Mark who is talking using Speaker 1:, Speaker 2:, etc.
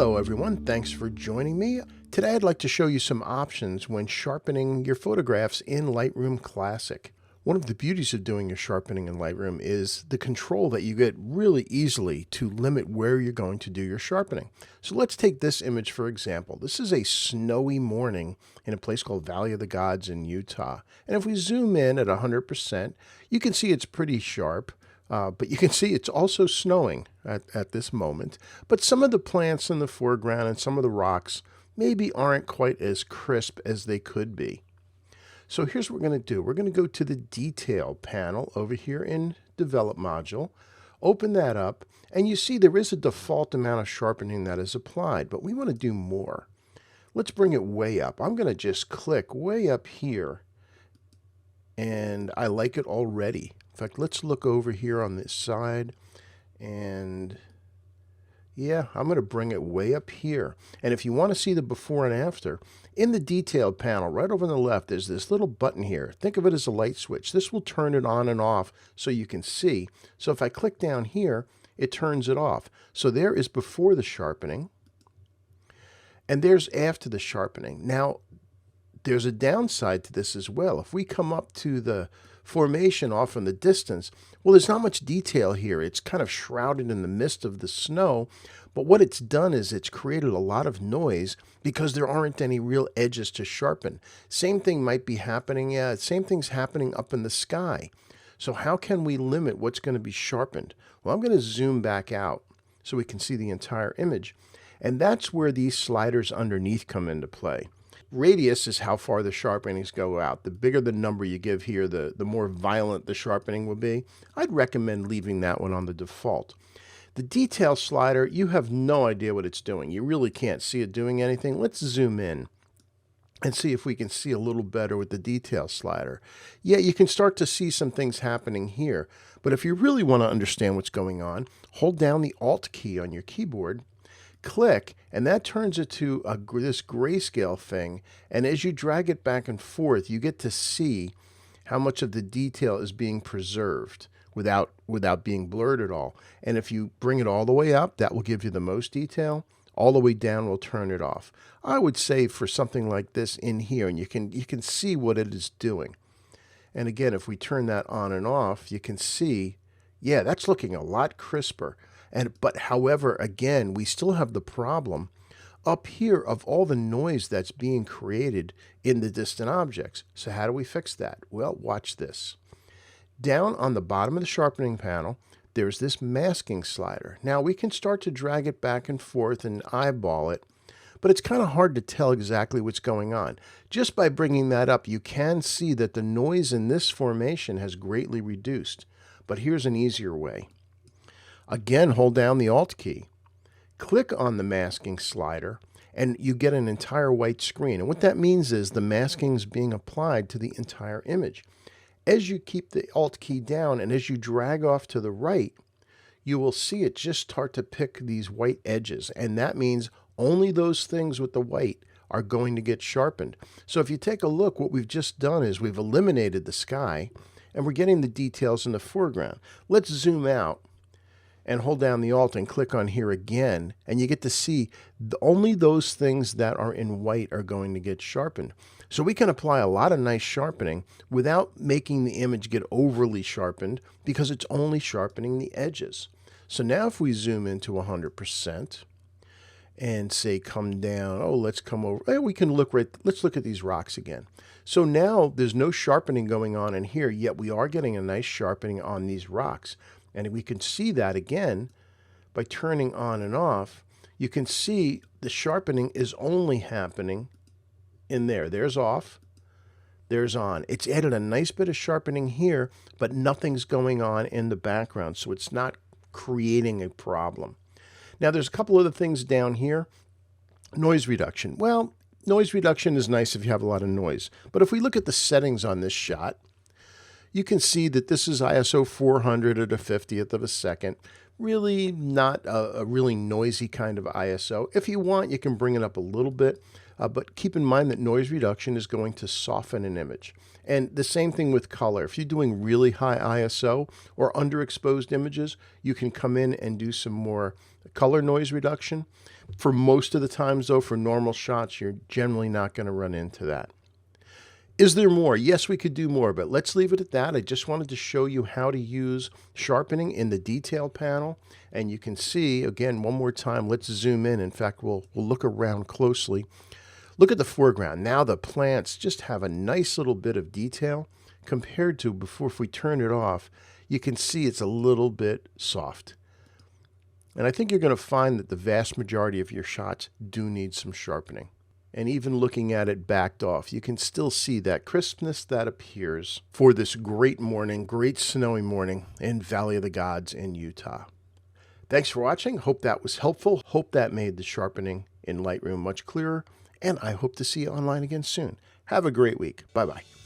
Speaker 1: Hello everyone, thanks for joining me. Today I'd like to show you some options when sharpening your photographs in Lightroom Classic. One of the beauties of doing your sharpening in Lightroom is the control that you get really easily to limit where you're going to do your sharpening. So let's take this image for example. This is a snowy morning in a place called Valley of the Gods in Utah. And if we zoom in at 100%, you can see it's pretty sharp. But you can see it's also snowing at this moment. But some of the plants in the foreground and some of the rocks maybe aren't quite as crisp as they could be. So here's what we're going to do. We're going to go to the Detail panel over here in Develop module. Open that up, and you see there is a default amount of sharpening that is applied, but we want to do more. Let's bring it way up. I'm going to just click way up here, and I like it already. In fact, let's look over here on this side, and yeah, I'm going to bring it way up here. And if you want to see the before and after, in the Detail panel, right over on the left, there's this little button here. Think of it as a light switch. This will turn it on and off so you can see. So if I click down here, it turns it off. So there is before the sharpening, and there's after the sharpening. Now, there's a downside to this as well. If we come up to the formation off in the distance, well, there's not much detail here. It's kind of shrouded in the mist of the snow, but what it's done is it's created a lot of noise because there aren't any real edges to sharpen. Same thing might be happening, same thing's happening up in the sky. So how can we limit what's going to be sharpened? Well, I'm going to zoom back out so we can see the entire image, and that's where these sliders underneath come into play. Radius is how far the sharpenings go out. The bigger the number you give here, the more violent the sharpening will be. I'd recommend leaving that one on the default. The detail slider, you have no idea what it's doing. You really can't see it doing anything. Let's zoom in and see if we can see a little better with the detail slider. Yeah, you can start to see some things happening here. But if you really want to understand what's going on, hold down the Alt key on your keyboard, click, and that turns it to this grayscale thing, and as you drag it back and forth, you get to see how much of the detail is being preserved without being blurred at all. And if you bring it all the way up, that will give you the most detail. All the way down will turn it off. I would say for something like this in here, and you can see what it is doing. And again, if we turn that on and off, you can see, yeah, that's looking a lot crisper. But however, again, we still have the problem up here of all the noise that's being created in the distant objects. So how do we fix that? Well, watch this. Down on the bottom of the sharpening panel, there's this masking slider. Now we can start to drag it back and forth and eyeball it, but it's kind of hard to tell exactly what's going on. Just by bringing that up, you can see that the noise in this formation has greatly reduced. But here's an easier way. Again, hold down the Alt key, click on the masking slider, and you get an entire white screen. And what that means is the masking is being applied to the entire image. As you keep the Alt key down and as you drag off to the right, you will see it just start to pick these white edges. And that means only those things with the white are going to get sharpened. So if you take a look, what we've just done is we've eliminated the sky and we're getting the details in the foreground. Let's zoom out and hold down the Alt and click on here again, and you get to see only those things that are in white are going to get sharpened. So we can apply a lot of nice sharpening without making the image get overly sharpened because it's only sharpening the edges. So now if we zoom into 100% and say come down, let's come over, we can look let's look at these rocks again. So now there's no sharpening going on in here, yet we are getting a nice sharpening on these rocks. And we can see that again by turning on and off. You can see the sharpening is only happening in there. There's off, there's on. It's added a nice bit of sharpening here, but nothing's going on in the background, so it's not creating a problem. Now there's a couple other things down here. Noise reduction. Well, noise reduction is nice if you have a lot of noise. But if we look at the settings on this shot, you can see that this is ISO 400 at a 50th of a second. Really not a really noisy kind of ISO. If you want, you can bring it up a little bit. But keep in mind that noise reduction is going to soften an image. And the same thing with color. If you're doing really high ISO or underexposed images, you can come in and do some more color noise reduction. For most of the times, though, for normal shots, you're generally not going to run into that. Is there more? Yes, we could do more, but let's leave it at that. I just wanted to show you how to use sharpening in the detail panel. And you can see, again, one more time, let's zoom in. In fact, we'll look around closely. Look at the foreground. Now the plants just have a nice little bit of detail compared to before. If we turn it off, you can see it's a little bit soft. And I think you're going to find that the vast majority of your shots do need some sharpening. And even looking at it backed off, you can still see that crispness that appears for this great morning, great snowy morning in Valley of the Gods in Utah. Thanks for watching. Hope that was helpful. Hope that made the sharpening in Lightroom much clearer. And I hope to see you online again soon. Have a great week. Bye-bye.